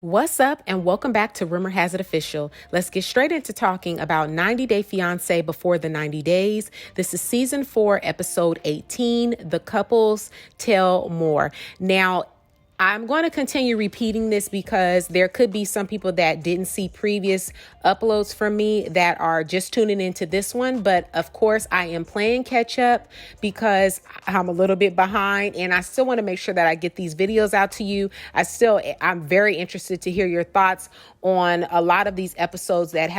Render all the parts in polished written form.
What's up and welcome back to Rumor Has It Official. Let's get straight into talking about 90 Day Fiance Before the 90 Days. This is season 4, episode 18, The Couples Tell More. Now, I'm going to continue repeating this because there could be some people that didn't see previous uploads from me that are just tuning into this one. But of course, I am playing catch up because I'm a little bit behind and I still want to make sure that I get these videos out to you. I'm very interested to hear your thoughts on a lot of these episodes that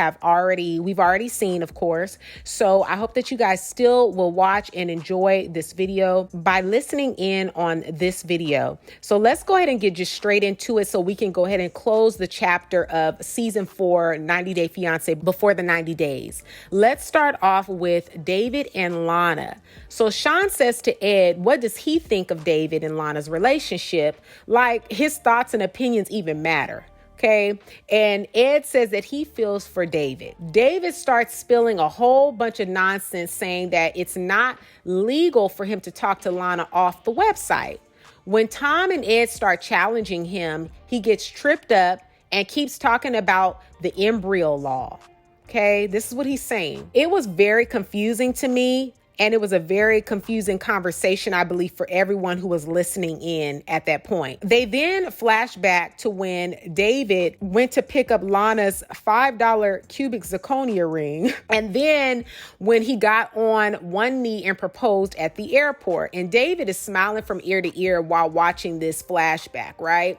we've already seen, of course. So I hope that you guys still will watch and enjoy this video by listening in on this video. So let's go ahead and get just straight into it so we can go ahead and close the chapter of season 4, 90 Day Fiance Before the 90 Days. Let's start off with David and Lana. So Sean says to Ed, what does he think of David and Lana's relationship? Like his thoughts and opinions even matter. Okay. And Ed says that he feels for David. David starts spilling a whole bunch of nonsense saying that it's not legal for him to talk to Lana off the website. When Tom and Ed start challenging him, he gets tripped up and keeps talking about the embryo law. Okay. This is what he's saying. It was very confusing to me. And it was a very confusing conversation, I believe, for everyone who was listening in at that point. They then flash back to when David went to pick up Lana's $5 cubic zirconia ring. And then when he got on one knee and proposed at the airport. And David is smiling from ear to ear while watching this flashback, right?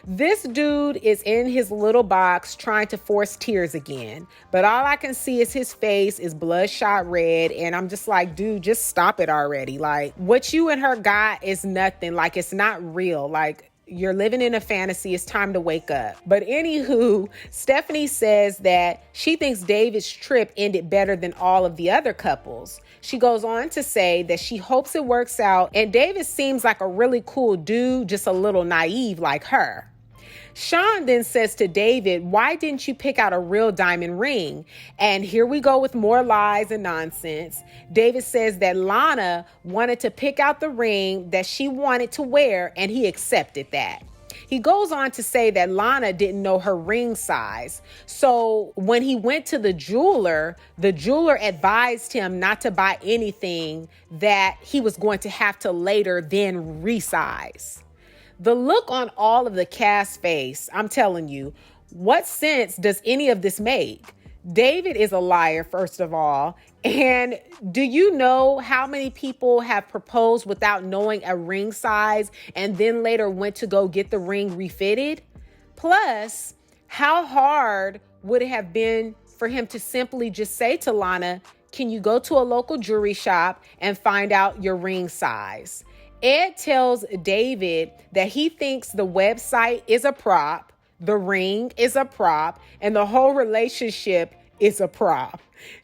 This dude is in his little box trying to force tears again. But all I can see is his face is bloodshot red. And I'm just like, dude, just stop it already. Like, what you and her got is nothing. Like, it's not real. Like, you're living in a fantasy. It's time to wake up. But anywho, Stephanie says that she thinks David's trip ended better than all of the other couples. She goes on to say that she hopes it works out. And David seems like a really cool dude, just a little naive like her. Sean then says to David, why didn't you pick out a real diamond ring? And here we go with more lies and nonsense. David says that Lana wanted to pick out the ring that she wanted to wear, and he accepted that. He goes on to say that Lana didn't know her ring size. So when he went to the jeweler advised him not to buy anything that he was going to have to later then resize. The look on all of the cast face, I'm telling you, what sense does any of this make? David is a liar, first of all. And do you know how many people have proposed without knowing a ring size and then later went to go get the ring refitted? Plus, how hard would it have been for him to simply just say to Lana, can you go to a local jewelry shop and find out your ring size? Ed tells David that he thinks the website is a prop, the ring is a prop, and the whole relationship is a prop.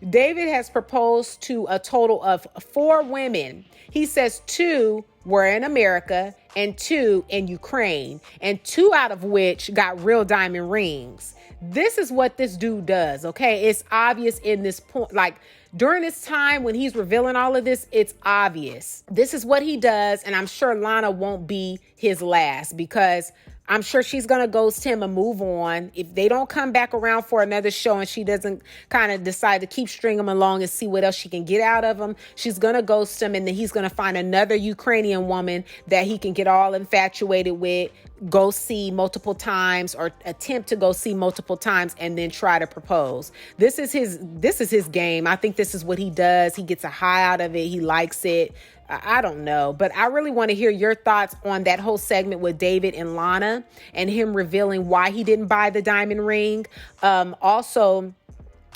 David has proposed to a total of 4 women. He says 2 were in America and 2 in Ukraine, and 2 out of which got real diamond rings. This is what this dude does, okay? It's obvious in this point, like during this time when he's revealing all of this, it's obvious. This is what he does, and I'm sure Lana won't be his last because I'm sure she's going to ghost him and move on. If they don't come back around for another show and she doesn't kind of decide to keep stringing him along and see what else she can get out of him, she's going to ghost him, and then he's going to find another Ukrainian woman that he can get all infatuated with, go see multiple times or attempt to go see multiple times and then try to propose. This is his game. I think this is what he does. He gets a high out of it. He likes it. I don't know, but I really want to hear your thoughts on that whole segment with David and Lana and him revealing why he didn't buy the diamond ring. Also,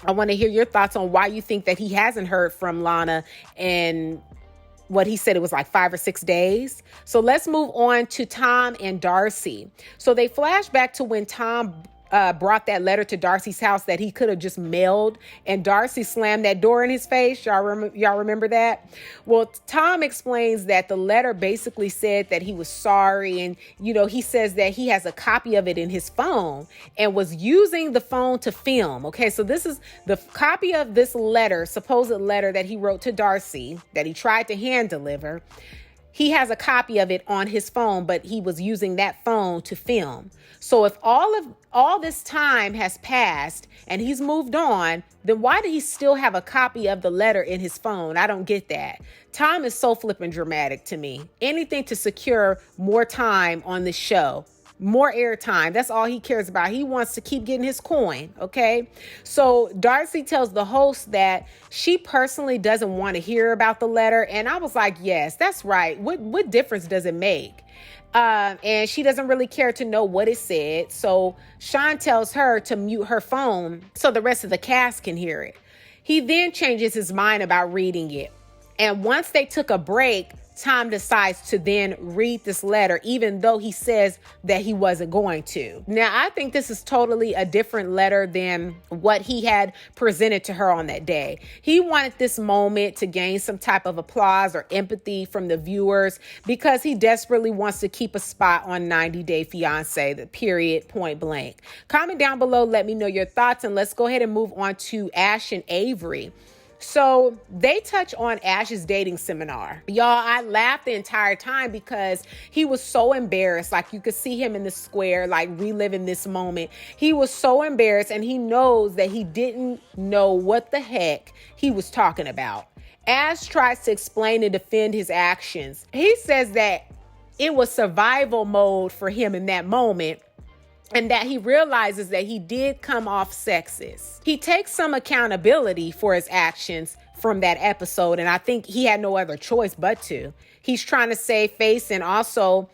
I want to hear your thoughts on why you think that he hasn't heard from Lana and what he said it was like 5 or 6 days. So let's move on to Tom and Darcy. So they flash back to when Tom brought that letter to Darcy's house that he could have just mailed, and Darcy slammed that door in his face. Y'all remember that? Well, Tom explains that the letter basically said that he was sorry, and he says that he has a copy of it in his phone and was using the phone to film. Okay, so this is the copy of this letter, supposed letter that he wrote to Darcy that he tried to hand deliver. he has a copy of it on his phone, but he was using that phone to film. So if all this time has passed and he's moved on, then why did he still have a copy of the letter in his phone? I don't get that. Tom is so flippin' dramatic to me. Anything to secure more time on this show. More airtime. That's all he cares about. He wants to keep getting his coin. Okay. So Darcy tells the host that she personally doesn't want to hear about the letter. And I was like, yes, that's right. What difference does it make? And she doesn't really care to know what it said. So Sean tells her to mute her phone so the rest of the cast can hear it. He then changes his mind about reading it. And once they took a break, Tom decides to then read this letter, even though he says that he wasn't going to. Now, I think this is totally a different letter than what he had presented to her on that day. He wanted this moment to gain some type of applause or empathy from the viewers because he desperately wants to keep a spot on 90 Day Fiance, the period, point blank. Comment down below, let me know your thoughts, and let's go ahead and move on to Ash and Avery. So they touch on Ash's dating seminar. Y'all, I laughed the entire time because he was so embarrassed. Like, you could see him in the square, like reliving this moment. He was so embarrassed, and he knows that he didn't know what the heck he was talking about. Ash tries to explain and defend his actions. He says that it was survival mode for him in that moment, and that he realizes that he did come off sexist. He takes some accountability for his actions from that episode, and I think he had no other choice but to. He's trying to save face and also,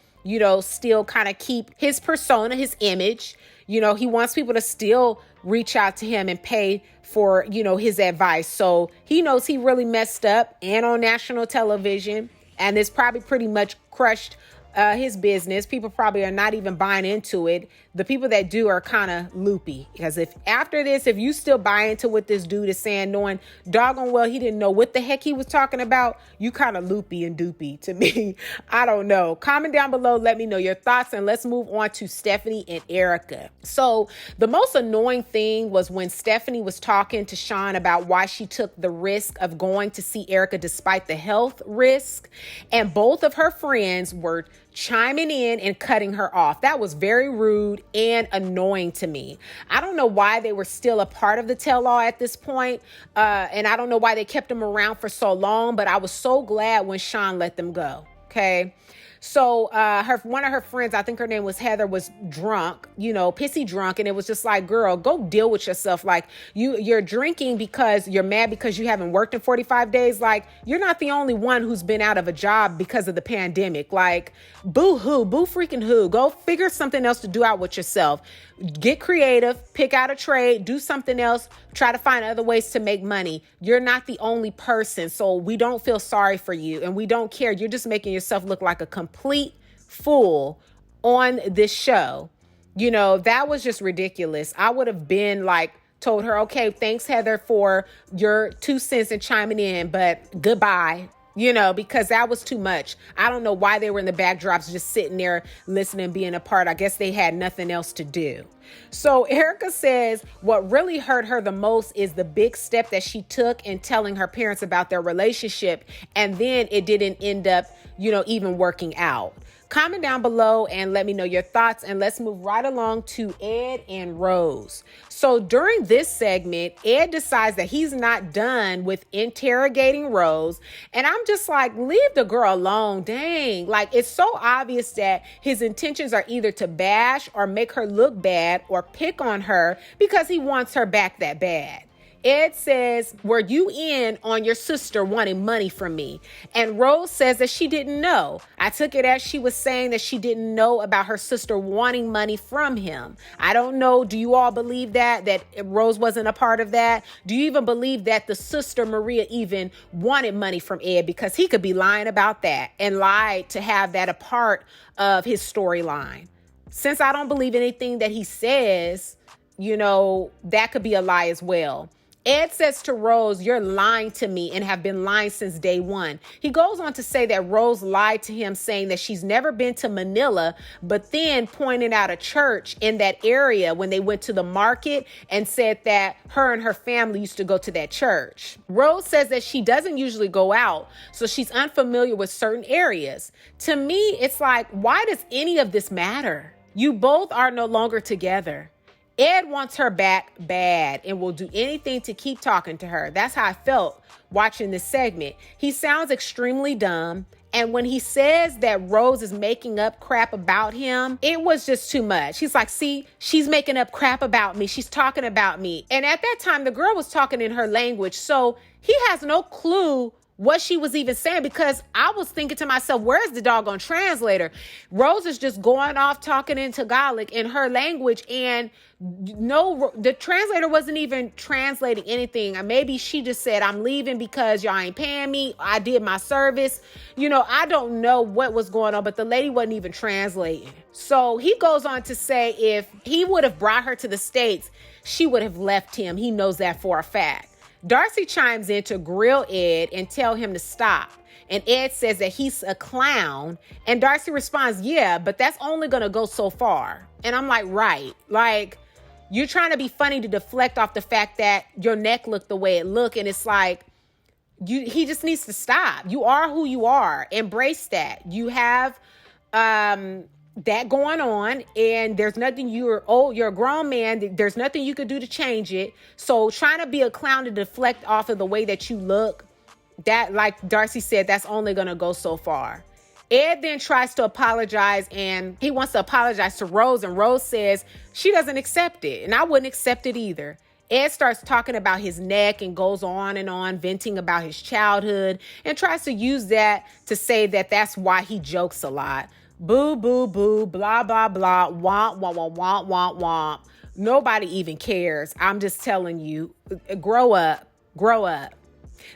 still kind of keep his persona, his image. He wants people to still reach out to him and pay for, his advice. So he knows he really messed up and on national television, and it's probably pretty much crushed his business. People probably are not even buying into it. The people that do are kind of loopy, because if after this, if you still buy into what this dude is saying, knowing doggone well he didn't know what the heck he was talking about, you kind of loopy and doopy to me. I don't know. Comment down below, let me know your thoughts, and let's move on to Stephanie and Ericka. So the most annoying thing was when Stephanie was talking to Sean about why she took the risk of going to see Ericka despite the health risk, and both of her friends were chiming in and cutting her off. That was very rude and annoying to me. I don't know why they were still a part of the tell-all at this point, and I don't know why they kept them around for so long, but I was so glad when Sean let them go. Okay. So one of her friends, I think her name was Heather, was drunk, pissy drunk. And it was just like, girl, go deal with yourself. Like, you're drinking because you're mad because you haven't worked in 45 days. Like, you're not the only one who's been out of a job because of the pandemic. Like, boo freaking who. Go figure something else to do out with yourself. Get creative, pick out a trade, do something else, try to find other ways to make money. You're not the only person. So we don't feel sorry for you, and we don't care. You're just making yourself look like a complete fool on this show. That was just ridiculous. I would have been like, told her, okay, thanks, Heather, for your 2 cents and chiming in, but goodbye. Because that was too much. I don't know why they were in the backdrops just sitting there listening, being a part. I guess they had nothing else to do. So Ericka says what really hurt her the most is the big step that she took in telling her parents about their relationship, and then it didn't end up, even working out. Comment down below and let me know your thoughts, and let's move right along to Ed and Rose. So during this segment, Ed decides that he's not done with interrogating Rose, and I'm just like, leave the girl alone. Dang, like, it's so obvious that his intentions are either to bash or make her look bad or pick on her because he wants her back that bad. Ed says, were you in on your sister wanting money from me? And Rose says that she didn't know. I took it as she was saying that she didn't know about her sister wanting money from him. I don't know. Do you all believe that Rose wasn't a part of that? Do you even believe that the sister Maria even wanted money from Ed? Because he could be lying about that and lied to have that a part of his storyline. Since I don't believe anything that he says, that could be a lie as well. Ed says to Rose, "You're lying to me and have been lying since day one." He goes on to say that Rose lied to him, saying that she's never been to Manila, but then pointed out a church in that area when they went to the market and said that her and her family used to go to that church. Rose says that she doesn't usually go out, so she's unfamiliar with certain areas. To me, it's like, why does any of this matter? You both are no longer together. Ed wants her back bad and will do anything to keep talking to her. That's how I felt watching this segment. He sounds extremely dumb. And when he says that Rose is making up crap about him, it was just too much. He's like, see, she's making up crap about me. She's talking about me. And at that time, the girl was talking in her language. So he has no clue what she was even saying, because I was thinking to myself, where's the doggone translator? Rose is just going off talking in Tagalog in her language, and no, the translator wasn't even translating anything. Maybe she just said, "I'm leaving because y'all ain't paying me. I did my service." I don't know what was going on, but the lady wasn't even translating. So he goes on to say if he would have brought her to the States, she would have left him. He knows that for a fact. Darcy chimes in to grill Ed and tell him to stop. And Ed says that he's a clown. And Darcy responds, "Yeah, but that's only going to go so far." And I'm like, right. Like, you're trying to be funny to deflect off the fact that your neck looked the way it looked. And it's like, he just needs to stop. You are who you are. Embrace that. You have that going on, and there's nothing, you're a grown man. There's nothing you could do to change it. So trying to be a clown to deflect off of the way that you look, that, like Darcy said, that's only going to go so far. Ed then tries to apologize, and he wants to apologize to Rose, and Rose says she doesn't accept it, and I wouldn't accept it either. Ed starts talking about his neck and goes on, venting about his childhood, and tries to use that to say that that's why he jokes a lot. Boo, boo, boo, blah, blah, blah, womp, womp, womp, womp, womp, womp. Nobody even cares. I'm just telling you, grow up, grow up.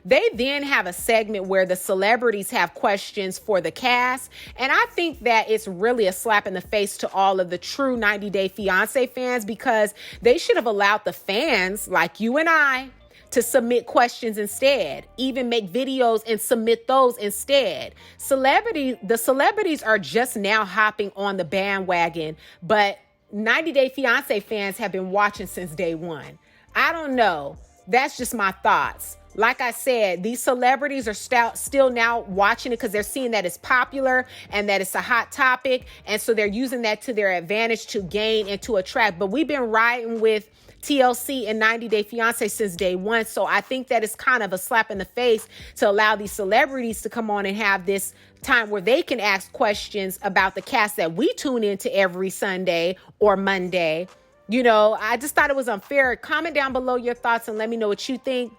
They then have a segment where the celebrities have questions for the cast. And I think that it's really a slap in the face to all of the true 90 Day Fiance fans, because they should have allowed the fans like you and I to submit questions instead, even make videos and submit those instead. The celebrities are just now hopping on the bandwagon, but 90 Day Fiance fans have been watching since day one. I don't know. That's just my thoughts. Like I said, these celebrities are still now watching it because they're seeing that it's popular and that it's a hot topic. And so they're using that to their advantage to gain and to attract. But we've been riding with TLC and 90 Day Fiance since day one. So I think that it's kind of a slap in the face to allow these celebrities to come on and have this time where they can ask questions about the cast that we tune into every Sunday or Monday. I just thought it was unfair. Comment down below your thoughts and let me know what you think.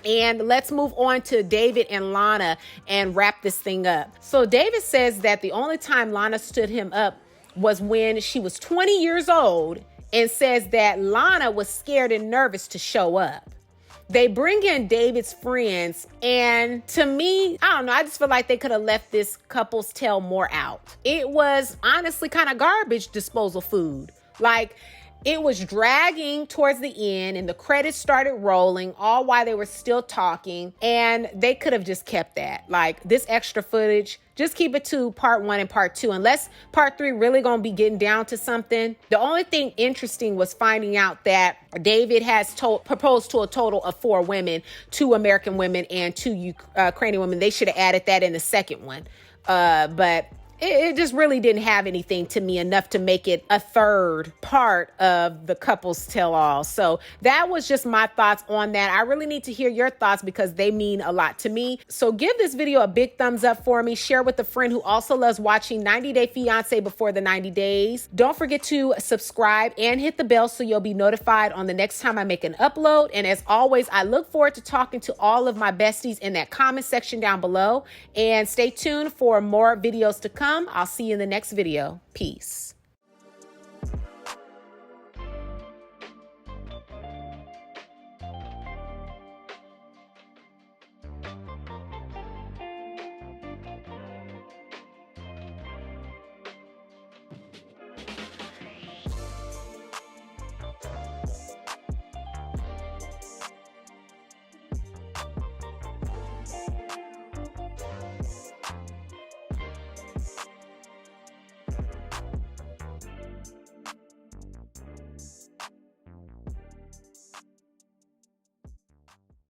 And let's move on to David and Lana and wrap this thing up. So David says that the only time Lana stood him up was when she was 20 years old, and says that Lana was scared and nervous to show up. They bring in David's friends, and to me, I don't know, I just feel like they could have left this couple's tale more out. It was honestly kind of garbage disposal food. Like, it was dragging towards the end, and the credits started rolling all while they were still talking, and they could have just kept that. Like, this extra footage, just keep it to part 1 and part 2, unless part 3 really gonna be getting down to something. The only thing interesting was finding out that David has proposed to a total of 4 women, 2 American women and 2 Ukrainian women. They should have added that in the second one, but it just really didn't have anything to me enough to make it a third part of the couple's tell-all. So that was just my thoughts on that. I really need to hear your thoughts because they mean a lot to me. So give this video a big thumbs up for me. Share with a friend who also loves watching 90 Day Fiance before the 90 days. Don't forget to subscribe and hit the bell so you'll be notified on the next time I make an upload. And as always, I look forward to talking to all of my besties in that comment section down below. And stay tuned for more videos to come. I'll see you in the next video. Peace.